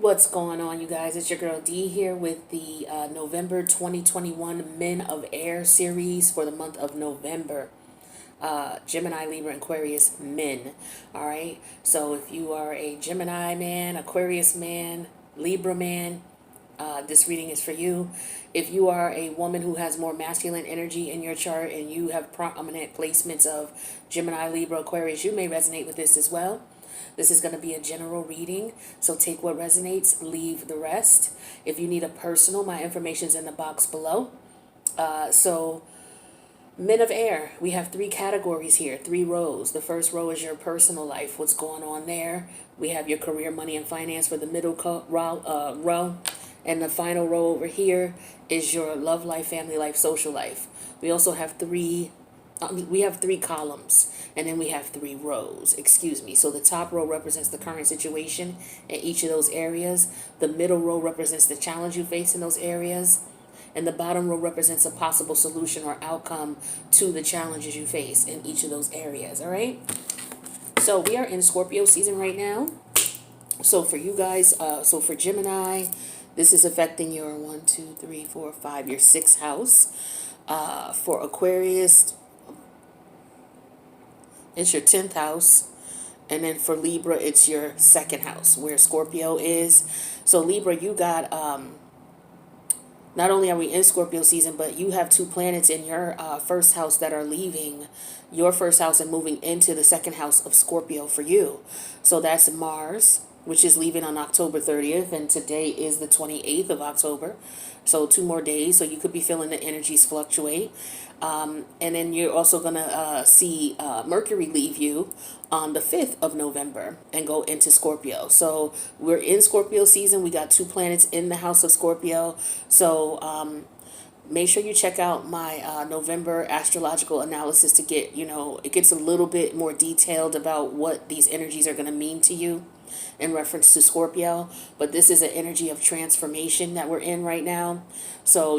What's going on, you guys? It's your girl D here with the November 2021 Men of Air series for the month of November. Gemini, Libra, Aquarius men. All right. So if you are a Gemini man, Aquarius man, Libra man, this reading is for you. If you are a woman who has more masculine energy in your chart and you have prominent placements of Gemini, Libra, Aquarius, you may resonate with this as well. This is going to be a general reading, so take what resonates, leave the rest. If you need a personal, my information's in the box below. So Men of Air, we have three categories here, three rows. The first row is your personal life, what's going on there. We have your career, money, and finance for the middle row. And the final row over here is your love life, family life, social life. We also have three columns, and then we have three rows, excuse me. So the top row represents the current situation in each of those areas. The middle row represents the challenge you face in those areas. And the bottom row represents a possible solution or outcome to the challenges you face in each of those areas, all right? So we are in Scorpio season right now. So for you guys, so for Gemini, this is affecting your 1, 2, 3, 4, 5, your 6th house. For Aquarius, it's your 10th house. And then for Libra, it's your 2nd house, where Scorpio is. So Libra, you got, not only are we in Scorpio season, but you have two planets in your first house that are leaving your first house and moving into the 2nd house of Scorpio for you. So that's Mars, which is leaving on October 30th, and today is the 28th of October. So 2 more days, so you could be feeling the energies fluctuate. And then you're also going to see Mercury leave you on the 5th of November and go into Scorpio. So we're in Scorpio season. We got 2 planets in the house of Scorpio. So make sure you check out my November astrological analysis to get, it gets a little bit more detailed about what these energies are going to mean to you in reference to Scorpio. But this is an energy of transformation that we're in right now. So,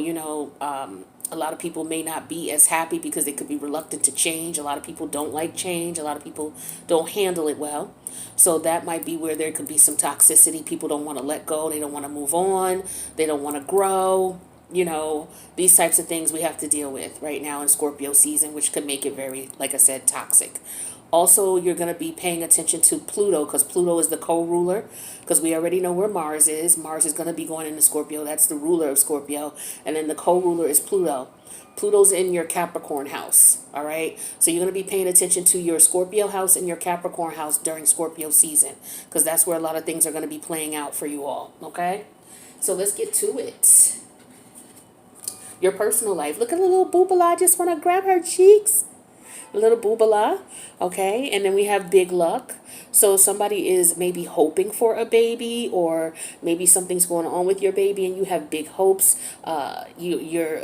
a lot of people may not be as happy because they could be reluctant to change. A lot of people don't like change. A lot of people don't handle it well. So that might be where there could be some toxicity. People don't want to let go. They don't want to move on. They don't want to grow. These types of things we have to deal with right now in Scorpio season, which could make it very, like I said, toxic. Also, you're going to be paying attention to Pluto, because Pluto is the co-ruler, because we already know where Mars is. Mars is going to be going into Scorpio. That's the ruler of Scorpio. And then the co-ruler is Pluto. Pluto's in your Capricorn house, all right? So you're going to be paying attention to your Scorpio house and your Capricorn house during Scorpio season, because that's where a lot of things are going to be playing out for you all, okay? So let's get to it. Your personal life. Look at the little boobala. I just want to grab her cheeks. A little boobala, okay? And then we have big luck. So somebody is maybe hoping for a baby, or maybe something's going on with your baby and you have big hopes. You're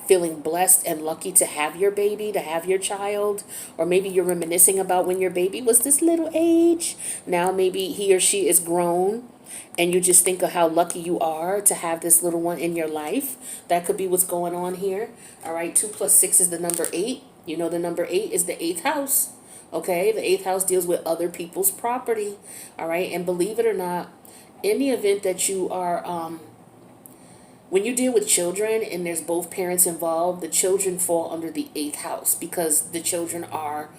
feeling blessed and lucky to have your baby, to have your child. Or maybe you're reminiscing about when your baby was this little age. Now maybe he or she is grown, and you just think of how lucky you are to have this little one in your life. That could be what's going on here. All right, 2 + 6 is the number 8. You know the number 8 is the 8th house. Okay, the 8th house deals with other people's property. All right, and believe it or not, in the event that you are, when you deal with children and there's both parents involved, the children fall under the 8th house because the children are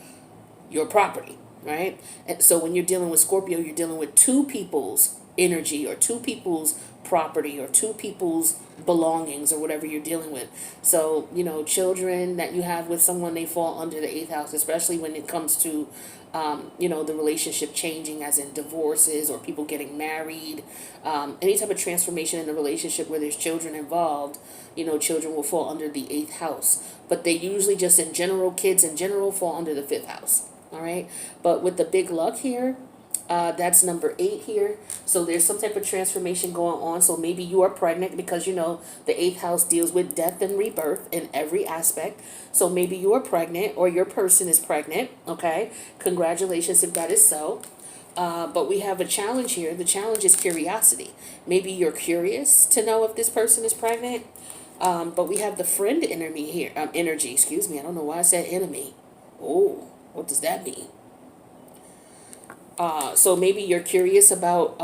your property, right? And so when you're dealing with Scorpio, you're dealing with 2 people's energy, or 2 people's property, or 2 people's belongings, or whatever you're dealing with. So, children that you have with someone, they fall under the 8th house, especially when it comes to, the relationship changing, as in divorces or people getting married, any type of transformation in the relationship where there's children involved, children will fall under the 8th house. But they usually just in general, kids in general fall under the 5th house. All right. But with the big luck here, that's number 8 here. So there's some type of transformation going on. So maybe you are pregnant, because the 8th house deals with death and rebirth in every aspect. So maybe you are pregnant, or your person is pregnant. Okay. Congratulations if that is so. But we have a challenge here. The challenge is curiosity. Maybe you're curious to know if this person is pregnant. But we have the friend enemy here. Energy, excuse me. I don't know why I said enemy. Oh, what does that mean? So maybe you're curious about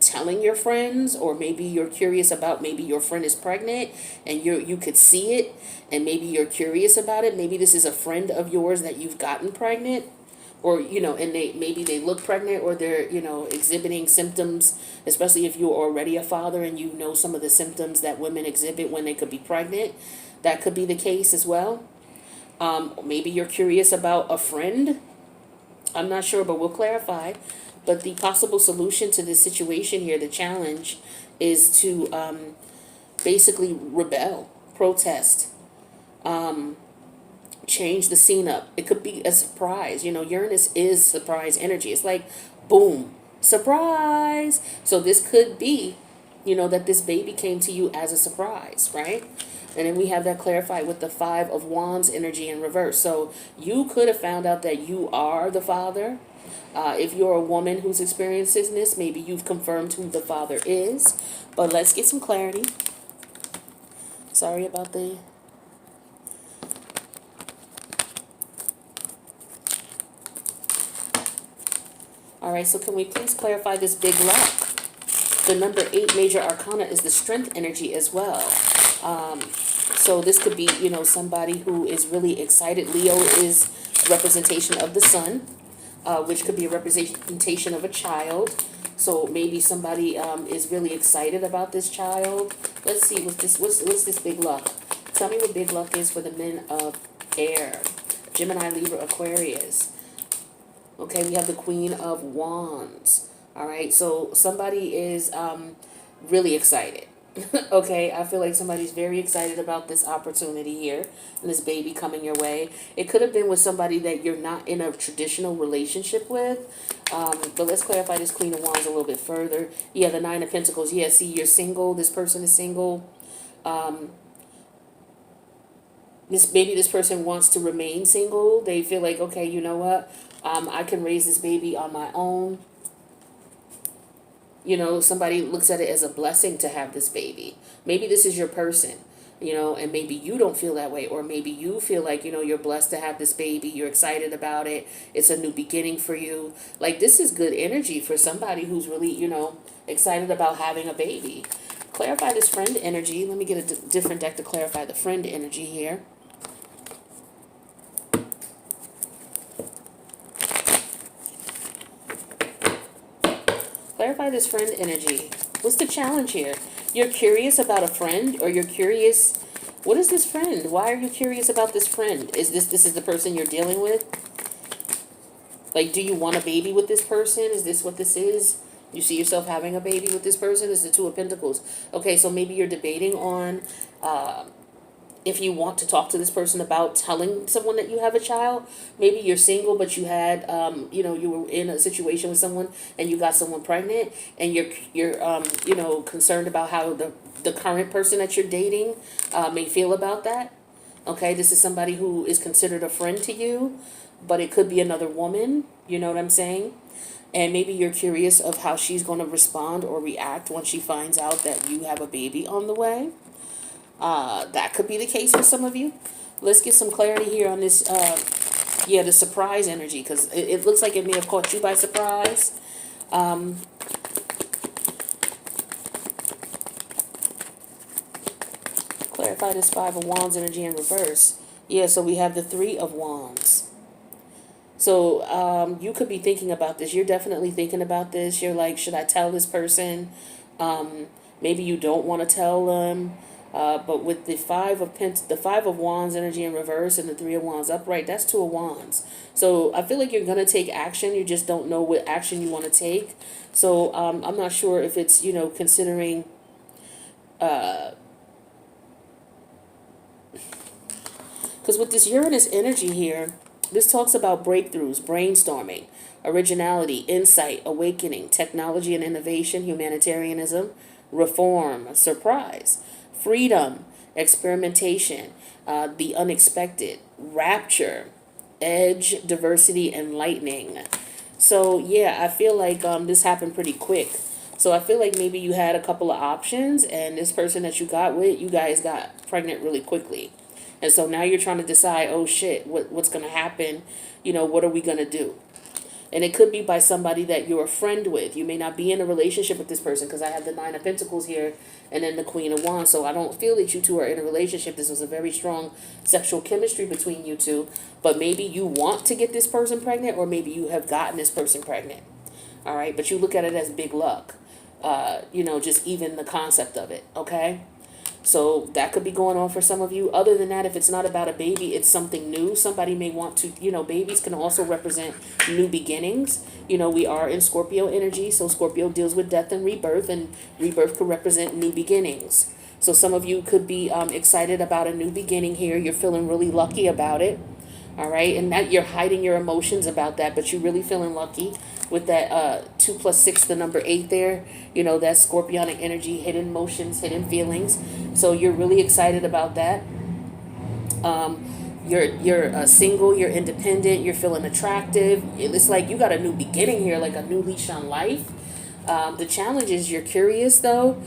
telling your friends, or maybe you're curious about, maybe your friend is pregnant and you could see it, and maybe you're curious about it. Maybe this is a friend of yours that you've gotten pregnant, or and maybe they look pregnant, or they're exhibiting symptoms, especially if you're already a father and you know some of the symptoms that women exhibit when they could be pregnant. That could be the case as well. Maybe you're curious about a friend. I'm not sure, but we'll clarify. But the possible solution to this situation here, the challenge, is to basically rebel, protest, change the scene up. It could be a surprise. Uranus is surprise energy. It's like, boom, surprise. So this could be, that this baby came to you as a surprise, right? And then we have that clarified with the 5 of Wands energy in reverse. So you could have found out that you are the father. If you're a woman who's experiencing this, maybe you've confirmed who the father is. But let's get some clarity. Sorry about the... All right, so can we please clarify this big luck? The number 8 major arcana is the strength energy as well. So this could be, somebody who is really excited. Leo is representation of the sun, which could be a representation of a child. So maybe somebody is really excited about this child. Let's see, what's this big luck? Tell me what big luck is for the men of air. Gemini, Libra, Aquarius. Okay, we have the Queen of Wands. All right, so somebody is really excited. Okay, I feel like somebody's very excited about this opportunity here and this baby coming your way. It could have been with somebody that you're not in a traditional relationship with. But let's clarify this Queen of Wands a little bit further. Yeah, the 9 of Pentacles. Yeah, see, you're single. This person is single. Maybe this person wants to remain single. They feel like, okay, you know what? I can raise this baby on my own. Somebody looks at it as a blessing to have this baby. Maybe this is your person, and maybe you don't feel that way. Or maybe you feel like, you're blessed to have this baby. You're excited about it. It's a new beginning for you. Like, this is good energy for somebody who's really, excited about having a baby. Clarify this friend energy. Let me get a different deck to clarify the friend energy here. Clarify this friend energy. What's the challenge here? You're curious about a friend, or you're curious... What is this friend? Why are you curious about this friend? Is this is the person you're dealing with? Like, do you want a baby with this person? Is this what this is? You see yourself having a baby with this person? Is the 2 of Pentacles. Okay, so maybe you're debating on... if you want to talk to this person about telling someone that you have a child. Maybe you're single, but you had, you were in a situation with someone and you got someone pregnant, and you're concerned about how the current person that you're dating may feel about that. Okay, this is somebody who is considered a friend to you, but it could be another woman. You know what I'm saying? And maybe you're curious of how she's going to respond or react once she finds out that you have a baby on the way. That could be the case for some of you. Let's get some clarity here on this, the surprise energy, because it looks like it may have caught you by surprise. Clarify this 5 of Wands energy in reverse. Yeah, so we have the 3 of Wands. So you could be thinking about this. You're definitely thinking about this. You're like, should I tell this person? Maybe you don't want to tell them. But with the 5 of Wands energy in reverse and the 3 of Wands upright, that's 2 of Wands. So I feel like you're going to take action. You just don't know what action you want to take. So I'm not sure if it's, considering... Because with this Uranus energy here, this talks about breakthroughs, brainstorming, originality, insight, awakening, technology and innovation, humanitarianism, reform, surprise, freedom, experimentation, the unexpected, rapture, edge, diversity, and lightning. So yeah, I feel like this happened pretty quick. So I feel like maybe you had a couple of options, and this person that you got with, you guys got pregnant really quickly. And so now you're trying to decide, oh shit, what's going to happen? What are we going to do? And it could be by somebody that you're a friend with. You may not be in a relationship with this person, because I have the Nine of Pentacles here and then the Queen of Wands. So I don't feel that you two are in a relationship. This was a very strong sexual chemistry between you two. But maybe you want to get this person pregnant, or maybe you have gotten this person pregnant. All right. But you look at it as big luck. Just even the concept of it. Okay. So that could be going on for some of you. Other than that, if it's not about a baby, it's something new. Somebody may want to, babies can also represent new beginnings. We are in Scorpio energy, so Scorpio deals with death and rebirth could represent new beginnings. So some of you could be excited about a new beginning here. You're feeling really lucky about it. All right, and that you're hiding your emotions about that, but you're really feeling lucky with that 2 + 6, the number 8 there. That scorpionic energy, hidden emotions, hidden feelings. So you're really excited about that. You're single, you're independent, you're feeling attractive. It's like you got a new beginning here, like a new leash on life. The challenge is you're curious though.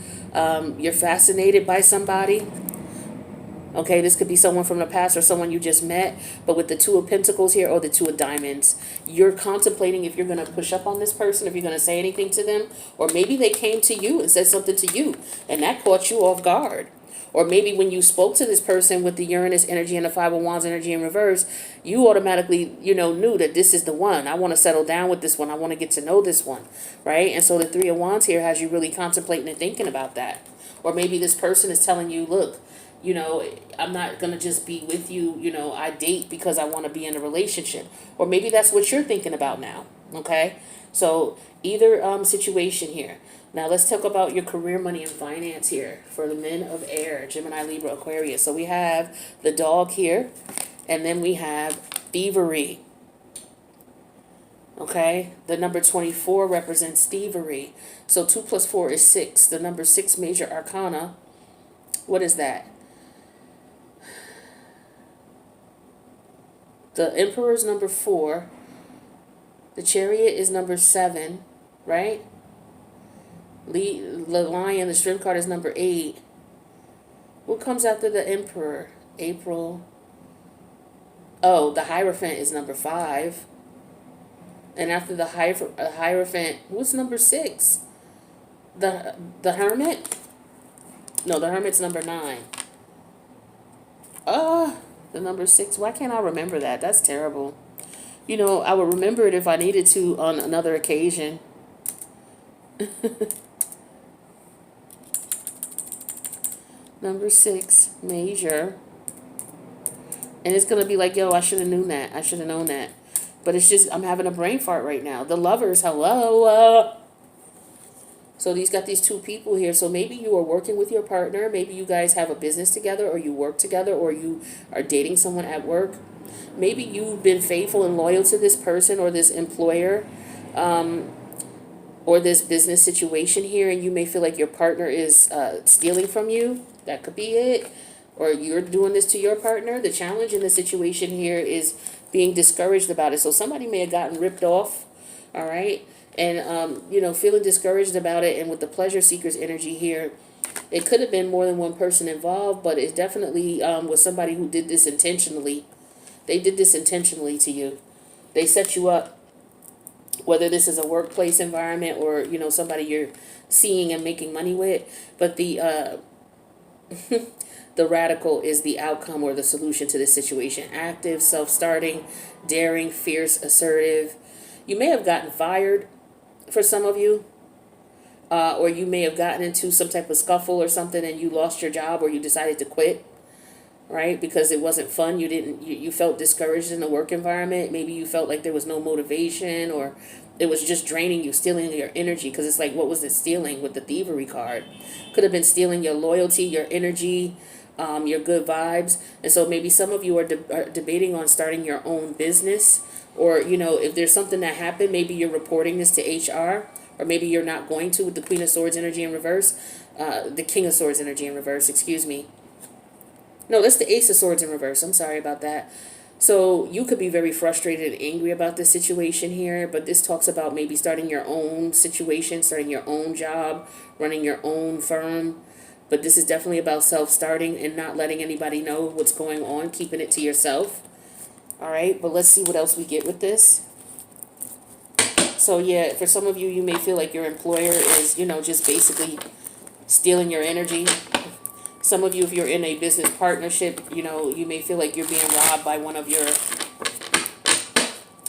You're fascinated by somebody. Okay, this could be someone from the past or someone you just met, but with the Two of Pentacles here or the Two of Diamonds, you're contemplating if you're going to push up on this person, if you're going to say anything to them, or maybe they came to you and said something to you, and that caught you off guard. Or maybe when you spoke to this person with the Uranus energy and the Five of Wands energy in reverse, you automatically, knew that this is the one. I want to settle down with this one. I want to get to know this one, right? And so the Three of Wands here has you really contemplating and thinking about that. Or maybe this person is telling you, look, I'm not going to just be with you, I date because I want to be in a relationship. Or maybe that's what you're thinking about now, okay? So either situation here. Now let's talk about your career, money, and finance here for the men of air, Gemini, Libra, Aquarius. So we have the dog here, and then we have thievery. Okay, the number 24 represents thievery. So 2 + 4 is 6. The number 6 major arcana, what is that? The Emperor is number 4. The Chariot is number 7, right? The Lion, the Strength card, is number 8. What comes after the Emperor? April. Oh, the Hierophant is number 5. And after the Hierophant, what's number 6? The Hermit? No, the Hermit's number 9. The number 6. Why can't I remember that? That's terrible. I would remember it if I needed to on another occasion. Number 6, major. And it's going to be like, yo, I should have known that. I should have known that. But it's just, I'm having a brain fart right now. The Lovers, hello. So these got these two people here. So maybe you are working with your partner. Maybe you guys have a business together, or you work together, or you are dating someone at work. Maybe you've been faithful and loyal to this person or this employer, or this business situation here, and you may feel like your partner is stealing from you. That could be it. Or you're doing this to your partner. The challenge in the situation here is being discouraged about it. So somebody may have gotten ripped off, all right? And, feeling discouraged about it. And with the pleasure seekers energy here, it could have been more than one person involved, but it definitely was somebody who did this intentionally. They did this intentionally to you. They set you up, whether this is a workplace environment or, somebody you're seeing and making money with. But the the Radical is the outcome or the solution to this situation. Active, self-starting, daring, fierce, assertive. You may have gotten fired for some of you, or you may have gotten into some type of scuffle or something and you lost your job, or you decided to quit, right? Because it wasn't fun. You felt discouraged in the work environment. Maybe you felt like there was no motivation, or it was just draining you, stealing your energy. Because it's like, what was it stealing with the thievery card? Could have been stealing your loyalty, your energy, your good vibes. And so maybe some of you are debating on starting your own business. Or, if there's something that happened, maybe you're reporting this to HR, or maybe you're not going to with the Queen of Swords energy in reverse, the King of Swords energy in reverse, excuse me. No, that's the Ace of Swords in reverse. I'm sorry about that. So you could be very frustrated and angry about this situation here, but this talks about maybe starting your own situation, starting your own job, running your own firm. But this is definitely about self-starting and not letting anybody know what's going on, keeping it to yourself. All right, but let's see what else we get with this. So yeah, for some of you, you may feel like your employer is, just basically stealing your energy. Some of you, if you're in a business partnership, you may feel like you're being robbed by one of your,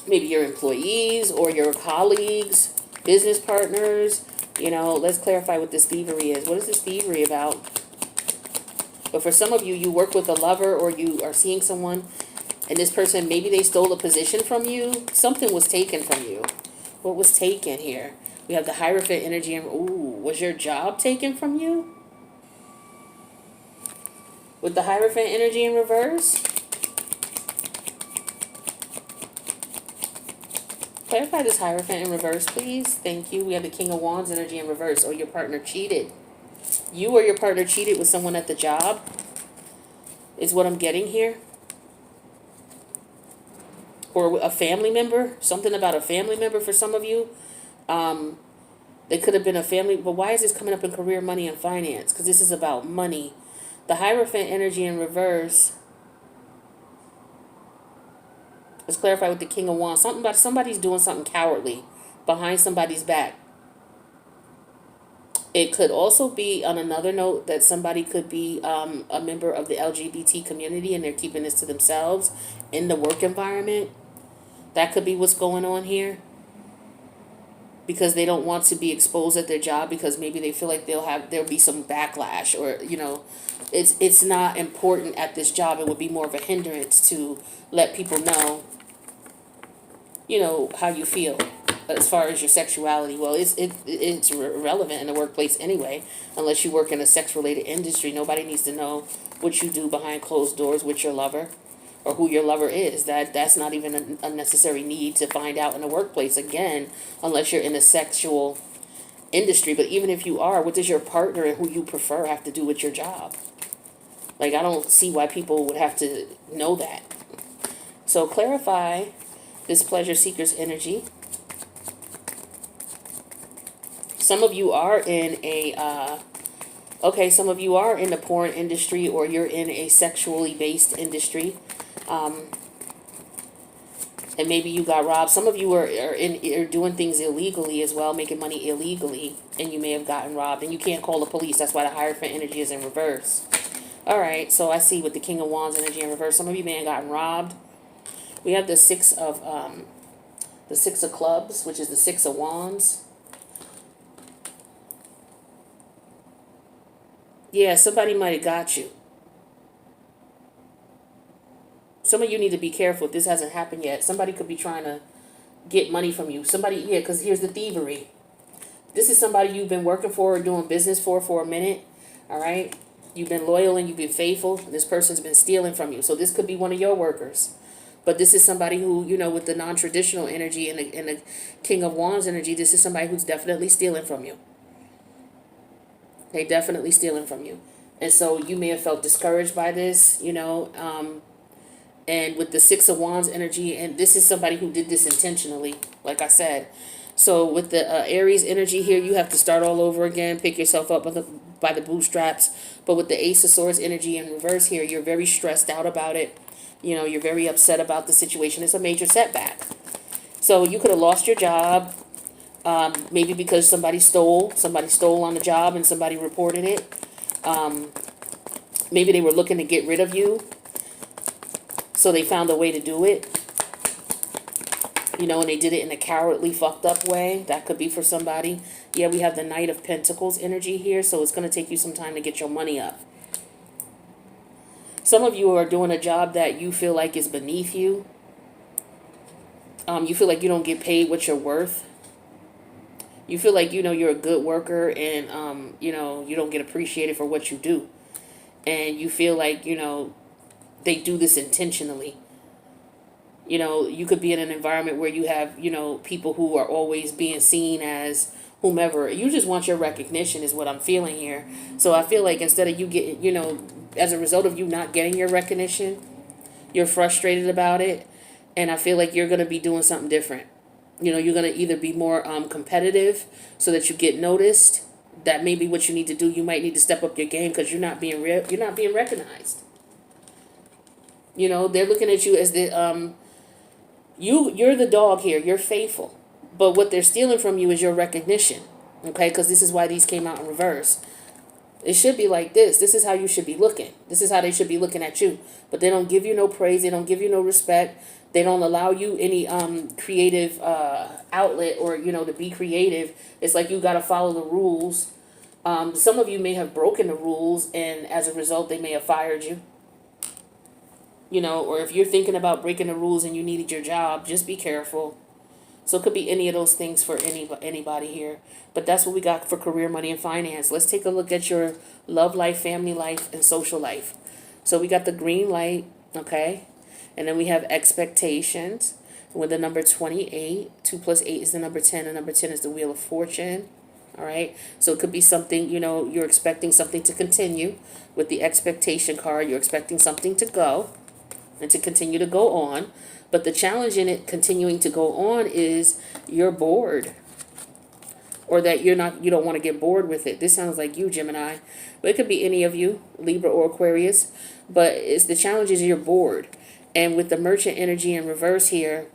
maybe your employees or your colleagues, business partners. Let's clarify what this thievery is. What is this thievery about? But for some of you, you work with a lover or you are seeing someone, and this person, maybe they stole a position from you. Something was taken from you. What was taken here? We have the Hierophant energy. And ooh, was your job taken from you? With the Hierophant energy in reverse? Clarify this Hierophant in reverse, please. Thank you. We have the King of Wands energy in reverse. Or your partner cheated. You or your partner cheated with someone at the job, is what I'm getting here. Or a family member. Something about a family member for some of you. They could have been a family. But why is this coming up in career, money, and finance? Because this is about money. The Hierophant energy in reverse. Let's clarify with the King of Wands. Something about somebody's doing something cowardly behind somebody's back. It could also be, on another note, that somebody could be a member of the LGBT community and they're keeping this to themselves in the work environment. That could be what's going on here. Because they don't want to be exposed at their job because maybe they feel like there'll be some backlash, or it's not important at this job. It would be more of a hindrance to let people know how you feel as far as your sexuality. Well, it's irrelevant in the workplace anyway, unless you work in a sex-related industry. Nobody needs to know what you do behind closed doors with your lover or who your lover is. That's not even a necessary need to find out in the workplace, again, unless you're in a sexual industry. But even if you are, what does your partner and who you prefer have to do with your job? Like, I don't see why people would have to know that. So clarify this pleasure seeker's energy. Some of you are in some of you are in the porn industry, or you're in a sexually based industry. And maybe you got robbed. Some of you are doing things illegally as well, making money illegally, and you may have gotten robbed, and you can't call the police. That's why the Hierophant energy is in reverse. All right, so I see with the King of Wands energy in reverse, some of you may have gotten robbed. We have the Six of Clubs, which is the Six of Wands. Yeah, somebody might have got you. Some of you need to be careful if this hasn't happened yet. Somebody could be trying to get money from you. Because here's the thievery. This is somebody you've been working for or doing business for a minute. All right? You've been loyal and you've been faithful. This person's been stealing from you. So this could be one of your workers. But this is somebody who, with the non-traditional energy and the King of Wands energy, this is somebody who's definitely stealing from you. They definitely stealing from you. And so you may have felt discouraged by this, and with the Six of Wands energy, and this is somebody who did this intentionally, like I said. So with the Aries energy here, you have to start all over again, pick yourself up by the bootstraps. But with the Ace of Swords energy in reverse here, you're very stressed out about it. You're very upset about the situation. It's a major setback. So you could have lost your job, maybe because somebody stole on the job and somebody reported it. Maybe they were looking to get rid of you, so they found a way to do it. And they did it in a cowardly, fucked up way. That could be for somebody. Yeah, we have the Knight of Pentacles energy here, so it's going to take you some time to get your money up. Some of you are doing a job that you feel like is beneath you. You feel like you don't get paid what you're worth. You feel like, you're a good worker and, you don't get appreciated for what you do. And you feel like, they do this intentionally. You could be in an environment where you have, people who are always being seen as whomever. You just want your recognition is what I'm feeling here. So I feel like instead of you getting, as a result of you not getting your recognition, you're frustrated about it. And I feel like you're going to be doing something different. You're going to either be more competitive so that you get noticed. That may be what you need to do. You might need to step up your game because you're not being recognized. They're looking at you as the you're the dog here. You're faithful. But what they're stealing from you is your recognition. Okay, because this is why these came out in reverse. It should be like this. This is how you should be looking. This is how they should be looking at you. But they don't give you no praise. They don't give you no respect. They don't allow you any creative outlet, or to be creative. It's like you got to follow the rules. Some of you may have broken the rules, and as a result, they may have fired you. Or if you're thinking about breaking the rules and you needed your job, just be careful. So it could be any of those things for anybody here. But that's what we got for career, money, and finance. Let's take a look at your love life, family life, and social life. So we got the green light, okay? And then we have expectations with the number 28. 2 plus 8 is the number 10. And number 10 is the wheel of fortune. All right. So it could be something, you're expecting something to continue with the expectation card. You're expecting something to go and to continue to go on. But the challenge in it continuing to go on is you're bored, or that you don't want to get bored with it. This sounds like you, Gemini, but it could be any of you, Libra or Aquarius. But it's the challenge is you're bored. And with the merchant energy in reverse here,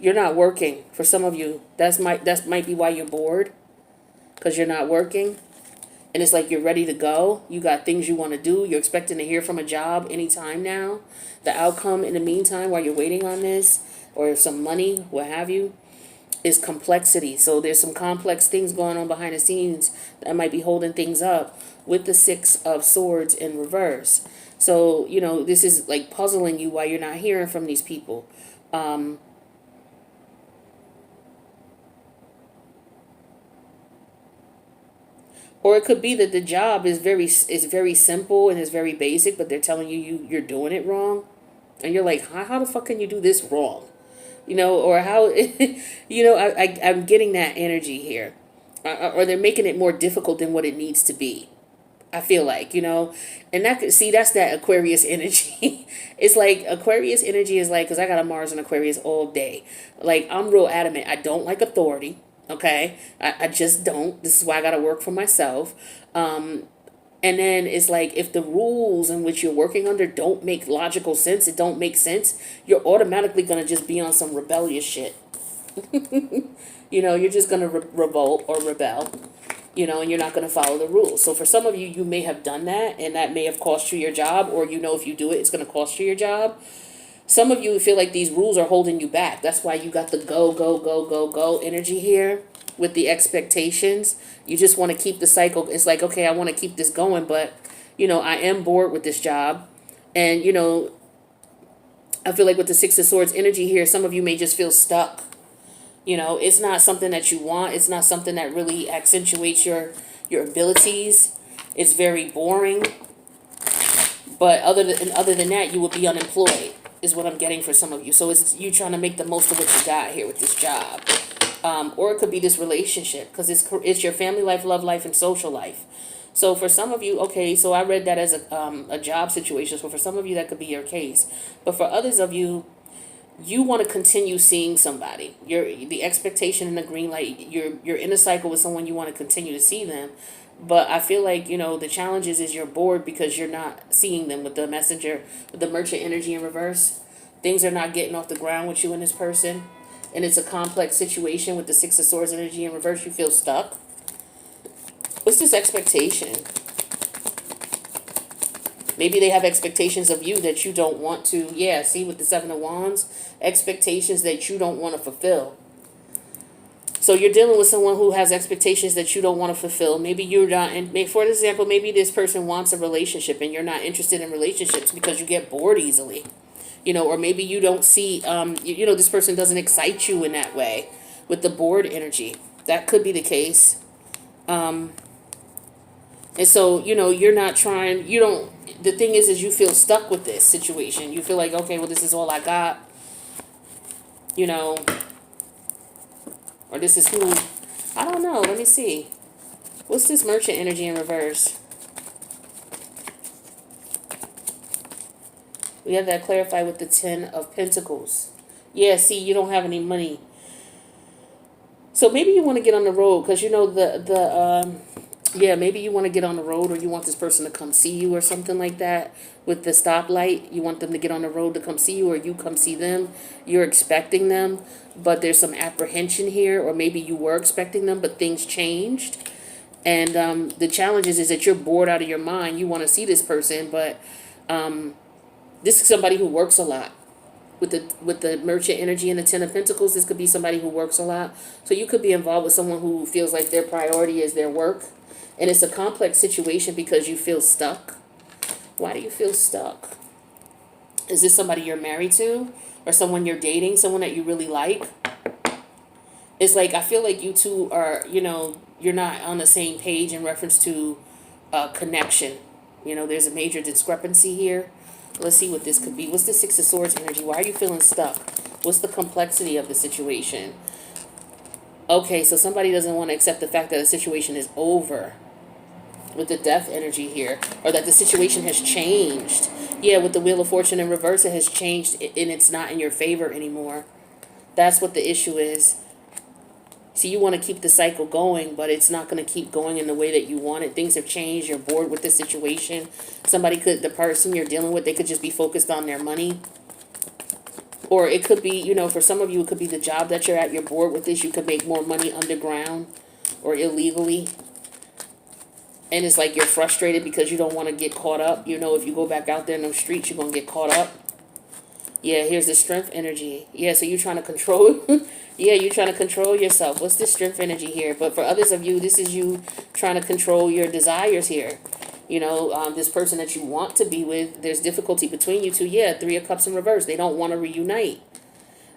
you're not working. For some of you, that might be why you're bored, because you're not working. And it's like you're ready to go. You got things you want to do. You're expecting to hear from a job anytime now. The outcome in the meantime, while you're waiting on this, or some money, what have you, is complexity. So there's some complex things going on behind the scenes that might be holding things up with the 6 of Swords in reverse. So, this is like puzzling you why you're not hearing from these people. Or it could be that the job is very simple and is very basic, but they're telling you're doing it wrong, and you're like, how the fuck can you do this wrong? Or how, I'm getting that energy here, or they're making it more difficult than what it needs to be. I feel like, and that's that Aquarius energy. It's like Aquarius energy is like, because I got a Mars in Aquarius all day. Like, I'm real adamant. I don't like authority. Okay, I just don't. This is why I got to work for myself. And then it's like, if the rules in which you're working under don't make logical sense, it don't make sense, you're automatically going to just be on some rebellious shit. You're just going to revolt or rebel, and you're not going to follow the rules. So for some of you, you may have done that, and that may have cost you your job, or if you do it, it's going to cost you your job. Some of you feel like these rules are holding you back. That's why you got the go, go, go, go, go energy here with the expectations. You just want to keep the cycle. It's like, okay, I want to keep this going, but, I am bored with this job. And, I feel like with the 6 of Swords energy here, some of you may just feel stuck. It's not something that you want. It's not something that really accentuates your abilities. It's very boring. But other than that, you will be unemployed, is what I'm getting for some of you. So it's you trying to make the most of what you got here with this job. Or it could be this relationship, because it's your family life, love life, and social life. So for some of you, okay, so I read that as a job situation. So for some of you, that could be your case. But for others of you, you want to continue seeing somebody. The expectation in the green light, you're in a cycle with someone, you want to continue to see them. But I feel like, the challenge is you're bored because you're not seeing them with the messenger, with the merchant energy in reverse. Things are not getting off the ground with you and this person. And it's a complex situation with the 6 of Swords energy in reverse. You feel stuck. What's this expectation? Maybe they have expectations of you that you don't want to. Yeah, see, with the 7 of Wands, expectations that you don't want to fulfill. So you're dealing with someone who has expectations that you don't want to fulfill. Maybe you're not, and for example, maybe this person wants a relationship and you're not interested in relationships because you get bored easily. Or maybe you don't see, this person doesn't excite you in that way with the bored energy. That could be the case. And so, you're not trying, the thing is you feel stuck with this situation. You feel like, okay, well, this is all I got, or this is who, I don't know. Let me see. What's this merchant energy in reverse? We have that clarified with the 10 of Pentacles. Yeah, see, you don't have any money. So maybe you want to get on the road because, Yeah, maybe you want to get on the road, or you want this person to come see you or something like that. With the stoplight, you want them to get on the road to come see you, or you come see them. You're expecting them, but there's some apprehension here, or maybe you were expecting them, but things changed. And the challenge is that you're bored out of your mind. You want to see this person, but this is somebody who works a lot. With the merchant energy and the Ten of Pentacles, this could be somebody who works a lot. So you could be involved with someone who feels like their priority is their work. And it's a complex situation because you feel stuck. Why do you feel stuck? Is this somebody you're married to? Or someone you're dating? Someone that you really like? It's like, I feel like you two are, you're not on the same page in reference to connection. There's a major discrepancy here. Let's see what this could be. What's the Six of Swords energy? Why are you feeling stuck? What's the complexity of the situation? Okay, so somebody doesn't want to accept the fact that the situation is over. With the Death energy here. Or that the situation has changed. Yeah, with the Wheel of Fortune in reverse, it has changed and it's not in your favor anymore. That's what the issue is. So you want to keep the cycle going, but it's not going to keep going in the way that you want it. Things have changed. You're bored with the situation. The person you're dealing with, they could just be focused on their money. Or it could be, for some of you, it could be the job that you're at. You're bored with this. You could make more money underground or illegally. And it's like you're frustrated because you don't want to get caught up. If you go back out there in those streets, you're going to get caught up. Yeah, here's the Strength energy. Yeah, so you're trying to control. Yeah, you're trying to control yourself. What's this Strength energy here? But for others of you, this is you trying to control your desires here. This person that you want to be with, there's difficulty between you two. Yeah, Three of Cups in reverse. They don't want to reunite.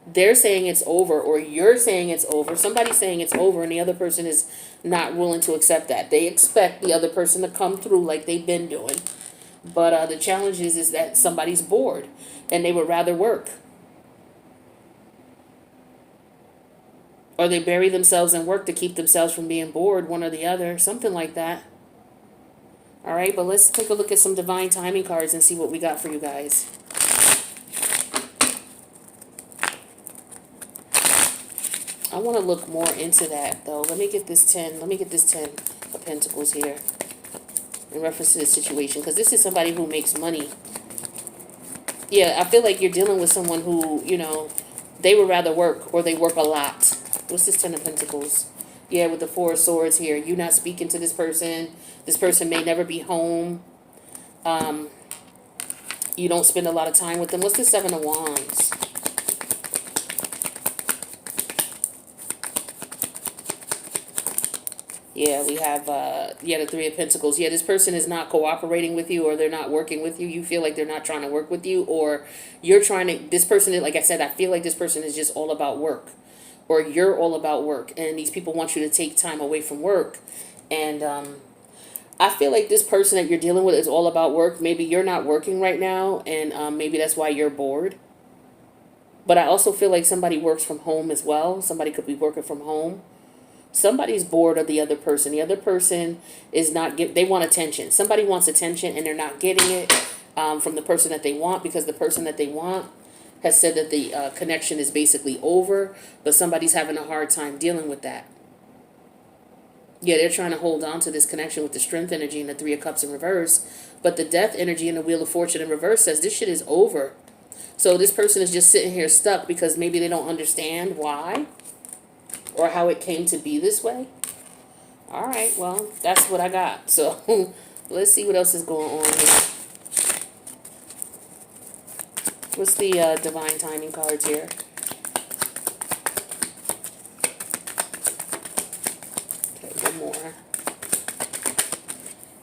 They're saying it's over, or you're saying it's over. Somebody's saying it's over, and the other person is not willing to accept that. They expect the other person to come through like they've been doing. But the challenge is that somebody's bored, and they would rather work. Or they bury themselves in work to keep themselves from being bored, one or the other, something like that. All right, but let's take a look at some divine timing cards and see what we got for you guys. I want to look more into that, though. Let me get this 10 of Pentacles here in reference to this situation, because this is somebody who makes money. Yeah, I feel like you're dealing with someone who, they would rather work, or they work a lot. What's this 10 of Pentacles? Yeah, with the Four of Swords here. You're not speaking to this person. This person may never be home. You don't spend a lot of time with them. What's the Seven of Wands? Yeah, we have, the Three of Pentacles. Yeah, this person is not cooperating with you, or they're not working with you. You feel like they're not trying to work with you, or you're trying to, this person, like I said, I feel like this person is just all about work, or you're all about work, and these people want you to take time away from work. And I feel like this person that you're dealing with is all about work. Maybe you're not working right now, and maybe that's why you're bored. But I also feel like somebody works from home as well. Somebody could be working from home. Somebody's bored of the other person. The other person is not they want attention. Somebody wants attention, and they're not getting it from the person that they want, because the person that they want has said that the connection is basically over, but somebody's having a hard time dealing with that. Yeah, they're trying to hold on to this connection with the Strength energy and the Three of Cups in reverse, but the Death energy and the Wheel of Fortune in reverse says this shit is over. So this person is just sitting here stuck because maybe they don't understand why or how it came to be this way. All right, well, that's what I got. So let's see what else is going on here. What's the divine timing cards here? Okay, one more.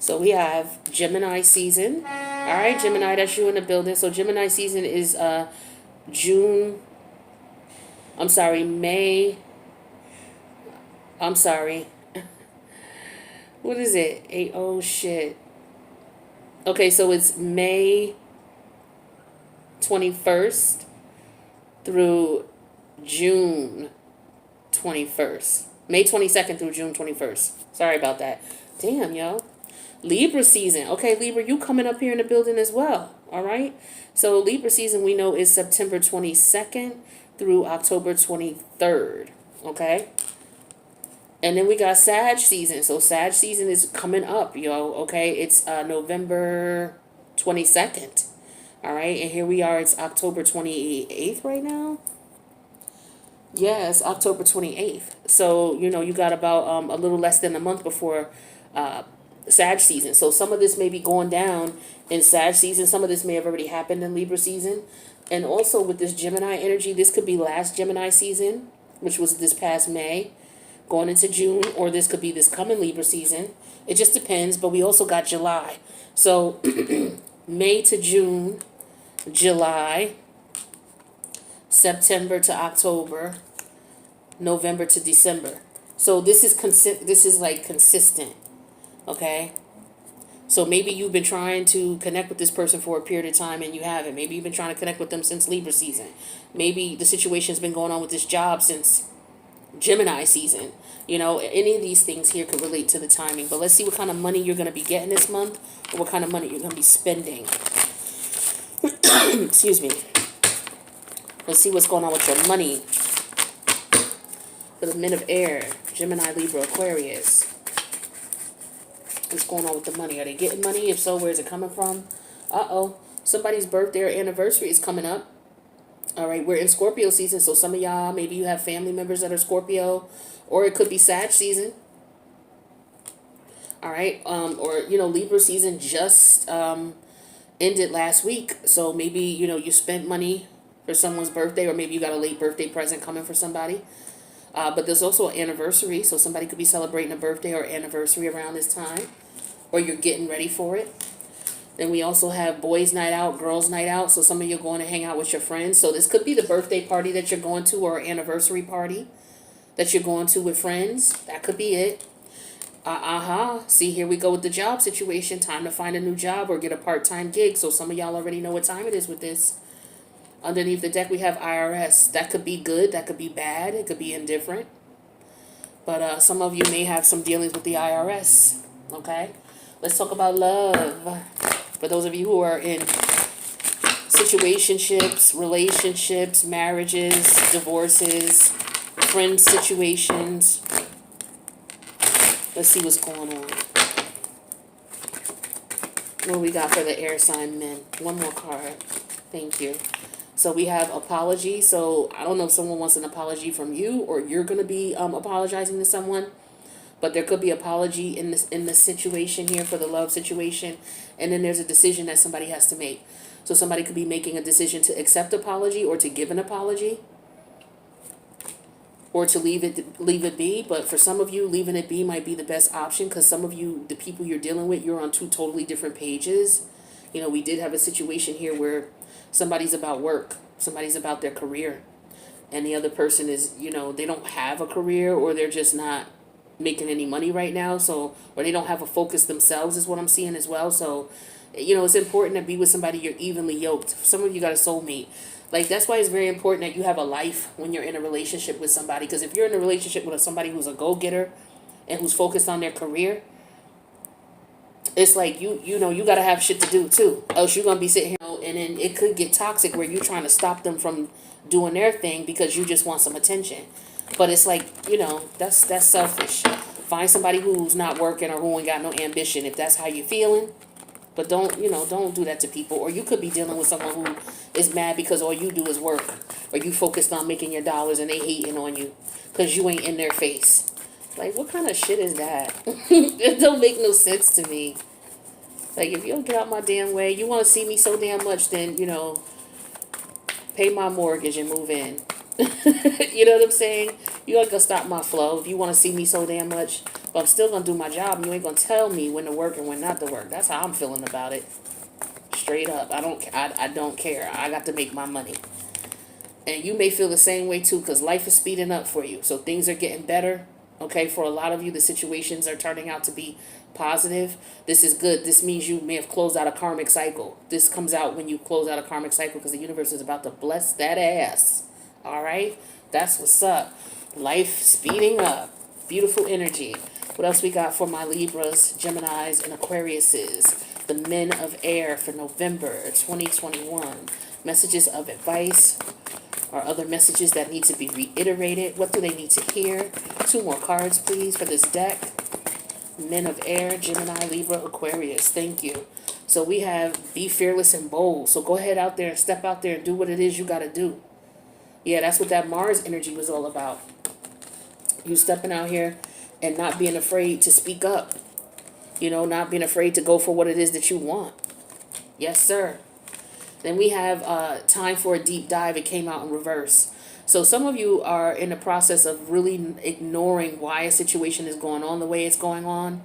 So we have Gemini season. All right, Gemini, that's you in the building. So Gemini season is May. I'm sorry. What is it? Oh, shit. Okay, so it's May 21st through June 21st. May 22nd through June 21st. Sorry about that. Damn, yo. Libra season. Okay, Libra, you coming up here in the building as well. All right? So Libra season we know is September 22nd through October 23rd. Okay? And then we got Sag season. So Sag season is coming up, yo. Okay, it's November 22nd. All right, and here we are. It's October 28th right now. Yes, October 28th. So, you got about a little less than a month before Sag season. So some of this may be going down in Sag season. Some of this may have already happened in Libra season. And also with this Gemini energy, this could be last Gemini season, which was this past May, going into June, or this could be this coming Libra season. It just depends, but we also got July. So May to June, July, September to October, November to December. So this is like consistent, okay? So maybe you've been trying to connect with this person for a period of time and you haven't. Maybe you've been trying to connect with them since Libra season. Maybe the situation's been going on with this job since Gemini season. Any of these things here could relate to the timing. But let's see what kind of money you're going to be getting this month, or what kind of money you're going to be spending. Excuse me. Let's see what's going on with your money. For the men of air, Gemini, Libra, Aquarius. What's going on with the money? Are they getting money? If so, where is it coming from? Uh-oh. Somebody's birthday or anniversary is coming up. All right, we're in Scorpio season, so some of y'all, maybe you have family members that are Scorpio, or it could be Sag season. All right, or, Libra season just ended last week, so maybe, you spent money for someone's birthday, or maybe you got a late birthday present coming for somebody. But there's also an anniversary, so somebody could be celebrating a birthday or anniversary around this time, or you're getting ready for it. Then we also have boys' night out, girls' night out, so some of you are going to hang out with your friends. So this could be the birthday party that you're going to, or anniversary party that you're going to with friends. That could be it. See, here we go with the job situation. Time to find a new job or get a part-time gig. So some of y'all already know what time it is with this. Underneath the deck, we have IRS. That could be good. That could be bad. It could be indifferent. But some of you may have some dealings with the IRS. Okay? Let's talk about love. For those of you who are in situationships, relationships, marriages, divorces, friend situations. Let's see what's going on. What we got for the air sign men? One more card. Thank you. So we have apology. So I don't know if someone wants an apology from you, or you're going to be apologizing to someone. But there could be apology in this situation here for the love situation. And then there's a decision that somebody has to make. So somebody could be making a decision to accept apology, or to give an apology, or to leave it be. But for some of you, leaving it be might be the best option, because some of you, the people you're dealing with, you're on two totally different pages. We did have a situation here where somebody's about work, somebody's about their career, and the other person is, they don't have a career, or they're just not making any money right now, so, or they don't have a focus themselves, is what I'm seeing as well. So, it's important to be with somebody you're evenly yoked. Some of you got a soulmate. Like, that's why it's very important that you have a life when you're in a relationship with somebody, because if you're in a relationship with somebody who's a go-getter and who's focused on their career, it's like you got to have shit to do too, else you're going to be sitting here, and then it could get toxic where you're trying to stop them from doing their thing because you just want some attention. But it's like, that's selfish. Find somebody who's not working, or who ain't got no ambition, if that's how you're feeling. But don't do that to people. Or you could be dealing with someone who is mad because all you do is work, or you focused on making your dollars and they hating on you because you ain't in their face. Like, what kind of shit is that? It don't make no sense to me. Like, if you don't get out my damn way, you want to see me so damn much, then, pay my mortgage and move in. You know what I'm saying? You ain't gonna stop my flow if you want to see me so damn much. But I'm still gonna do my job, and you ain't gonna tell me when to work and when not to work. That's how I'm feeling about it. Straight up. I don't care. I got to make my money. And you may feel the same way too, because life is speeding up for you. So things are getting better. Okay, for a lot of you, the situations are turning out to be positive. This is good. This means you may have closed out a karmic cycle. This comes out when you close out a karmic cycle, because the universe is about to bless that ass. All right? That's what's up. Life speeding up. Beautiful energy. What else we got for my Libras, Geminis, and Aquariuses? The men of air for November 2021. Messages of advice or other messages that need to be reiterated. What do they need to hear? 2 more cards, please, for this deck. Men of Air, Gemini, Libra, Aquarius. Thank you. So we have be fearless and bold. So go ahead out there and step out there and do what it is you got to do. Yeah, that's what that Mars energy was all about. You stepping out here and not being afraid to speak up. You know, not being afraid to go for what it is that you want. Yes, sir. Then we have time for a deep dive. It came out in reverse. So some of you are in the process of really ignoring why a situation is going on the way it's going on,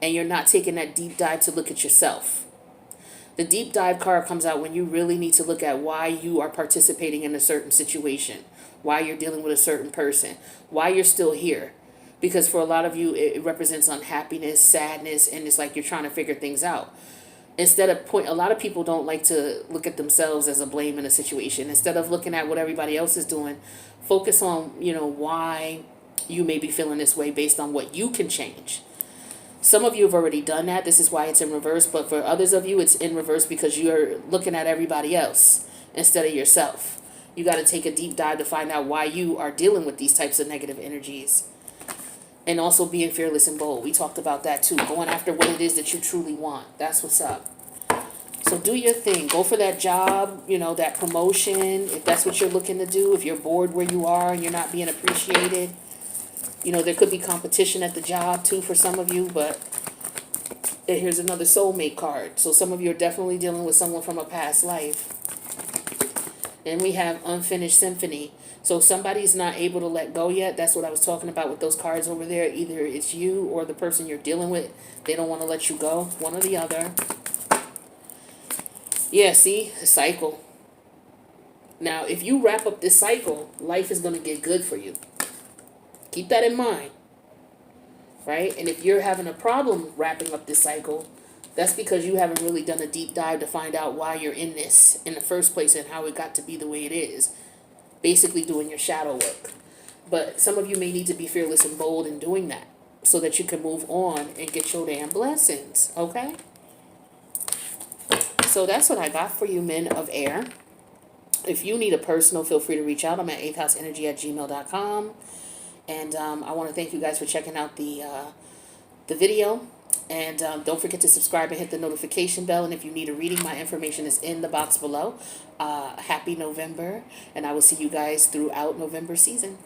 and you're not taking that deep dive to look at yourself. The deep dive card comes out when you really need to look at why you are participating in a certain situation, why you're dealing with a certain person, why you're still here. Because for a lot of you, it represents unhappiness, sadness, and it's like you're trying to figure things out. Instead of a lot of people don't like to look at themselves as a blame in a situation. Instead of looking at what everybody else is doing, focus on, why you may be feeling this way based on what you can change. Some of you have already done that. This is why it's in reverse. But for others of you, it's in reverse because you're looking at everybody else instead of yourself. You got to take a deep dive to find out why you are dealing with these types of negative energies. And also being fearless and bold. We talked about that too. Going after what it is that you truly want. That's what's up. So do your thing. Go for that job, that promotion. If that's what you're looking to do. If you're bored where you are and you're not being appreciated. There could be competition at the job too for some of you. But here's another soulmate card. So some of you are definitely dealing with someone from a past life. And we have unfinished symphony. So somebody's not able to let go yet. That's what I was talking about with those cards over there. Either it's you or the person you're dealing with. They don't want to let you go. One or the other. Yeah, see? A cycle. Now, if you wrap up this cycle, life is going to get good for you. Keep that in mind. Right? And if you're having a problem wrapping up this cycle, that's because you haven't really done a deep dive to find out why you're in this in the first place and how it got to be the way it is. Basically doing your shadow work. But some of you may need to be fearless and bold in doing that so that you can move on and get your damn blessings. Okay? So that's what I got for you, men of air. If you need a personal, feel free to reach out. I'm at 8thhouseenergy@gmail.com. And I want to thank you guys for checking out the video. And don't forget to subscribe and hit the notification bell. And if you need a reading, my information is in the box below. Happy November. And I will see you guys throughout November season.